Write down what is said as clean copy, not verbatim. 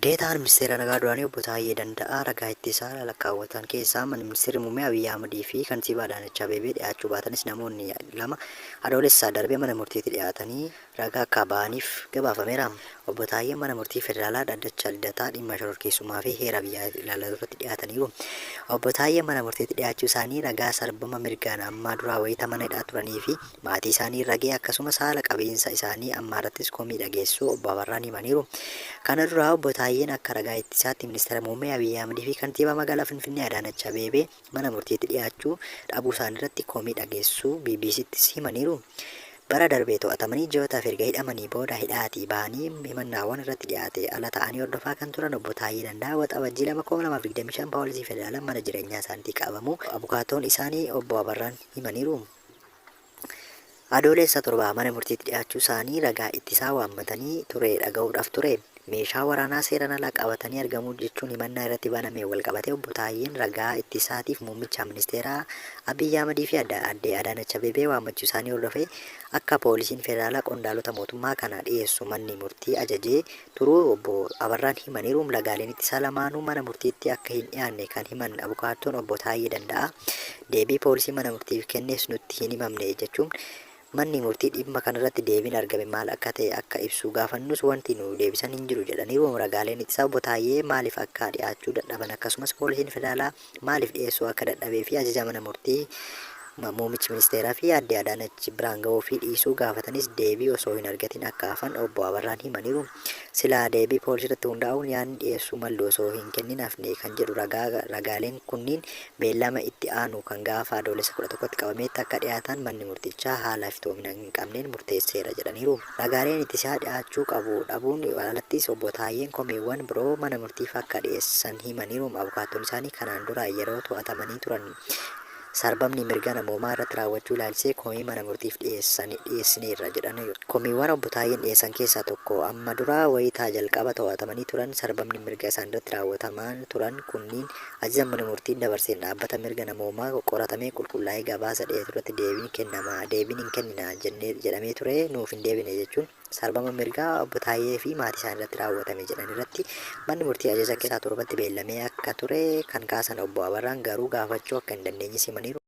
Deetaan ministeera nagaa duraanii obbo Taayyee Danda'aa ragaa ittisaa lakkaawwatan keessaa ministeerri muummee Abiyyi Ahmadii fi kantiibaa Adaanech Abeebee dhiyaachuu baatanis namoonni lama adoolessaa darbee mana murtiitti dhiyaatanii ragaa akka ba'aniif gabaafameera. Obbo Taayyeen mana murtii federaalaa Dhaddacha Lidataa dhimma shororkeessummaa fi heera biyyaa ilaallatu irratti dhiyaataniiru. Obbo Taayyeen mana murtiitti dhiyaachuu isaanii ragaa sarbama mirgaan ammaa duraa wayita mana hidhaa turanii fi maatii isaanii ragee akkasumas haala qabiinsa isaanii ammaa irrattis komii dhageessuu obbo Abarraan himaniiru. Kana duraa obbo Taayyeen akka ragaa ittisaatti ministeera muummee Abiyyi Ahmadii fi kantiibaa magaalaa Finfinnee Adaanech Abeebee mana murtiitti dhiyaachuu dhabuu isaanii irratti komii dhageessuu BBC'ttis himaniiru. Bara darbee to'atamanii ji'ootaaf erga hidhamanii booda hidhaatii bahanii himannaawwan irratti dhiyaate ala ta'anii hordofaa kan turan obbo Taayyee Danda'aa waxabajjii 2025 poolisii federaalaa mana jireenyaa isaaniitti qabamu abukaatoon isaanii obbo Abarraan himaniiru. Adoolessa torbaa mana murtiitti dhiyaachuu isaanii ragaa ittisaa waammatanii ture dhaga'uudhaaf ture. Meeshaa waraanaa seeraan alaa qabatanii argamuu jechuun himannaa irratti banamee wal qabatee obbo Taayyeen ragaa ittisaatiif muummicha ministeeraa Abiyyi Ahmadii fi aadde Adaanech Abeebee waammachuu isaanii hordofee akka poolisiin federaalaa qondaalota mootummaa kana dhiyeessu manni murtii ajajee turuu obbo Abarraan himaniiru. Ragaaleen ittisaa lamaanuu mana murtiitti akka hin dhiyaanne kan himan abukaattoon obbo Taayyee Danda'aa deebii poolisii mana murtiif kennees nutti hin himamne jechuun manni murtii dhimma kanarratti deebiin argame maal akka ta'e akka ibsu gaafannus wanti nu deebisan hin jiru jedhaniiru. Ragaaleen ittisaa obbo Taayyee maaliif akka dhiyaachuu dadhaban akkasumas poolisiin federaalaa maaliif dhiyeessuu akka dadhabee fi ajaja mana murtii muummichi ministeeraa fi aadde Adaanech biraan ga'uu fi dhiisuu gaafatanis deebii osoo hin argatin akka hafan obbo Abarraan himaniiru. Silaa deebii poolisii irratti hundaa'uun yaadni dhiyeessuu mallu osoo hin kennin hafne kan jedhu ragaaleen kunniin beellama itti aanu kan gaafa adoolessa 11tti qabameetti akka dhiyaatan manni murtichaa haala iftoomina hin qabneen murteesseera jedhaniiru. Ragaaleen ittisaa dhiyaachuu qabu dhabuun alattis obbo Taayyeen komeewwan biroo mana murtiif akka dhiyeessan himaniiru. Abukaattoon isaanii kanaan dura yeroo to'atamanii turan sarbamni mirga namoomaa irratti raawwachuu ilaalchisee komii mana murtiif dhiyeessineerra jedhaniiru. Komiiwwan obbo Taayyeen dhiyeessan keessaa tokko amma dura wayitaa jalqaba to'atamanii turan sarbamni mirga isaan irratti raawwataman turan kunniin ajaja mana murtiin dabarseen dhaabbata mirga namoomaa qoratamee qulqullaa'ee gabaasa dhiyeessu irratti deebiin hin kennina jedhamee ture nuuf hin deebine jechuun sarbama mirgaa obbo Taayyee fi maatii isaanii irratti raawwatame jedhan irratti manni murtii ajaja keessaa torbatti beellamee akka ture kan kaasan obbo Abarraan garuu gaafachuu akka hin dandeenye himaniiru.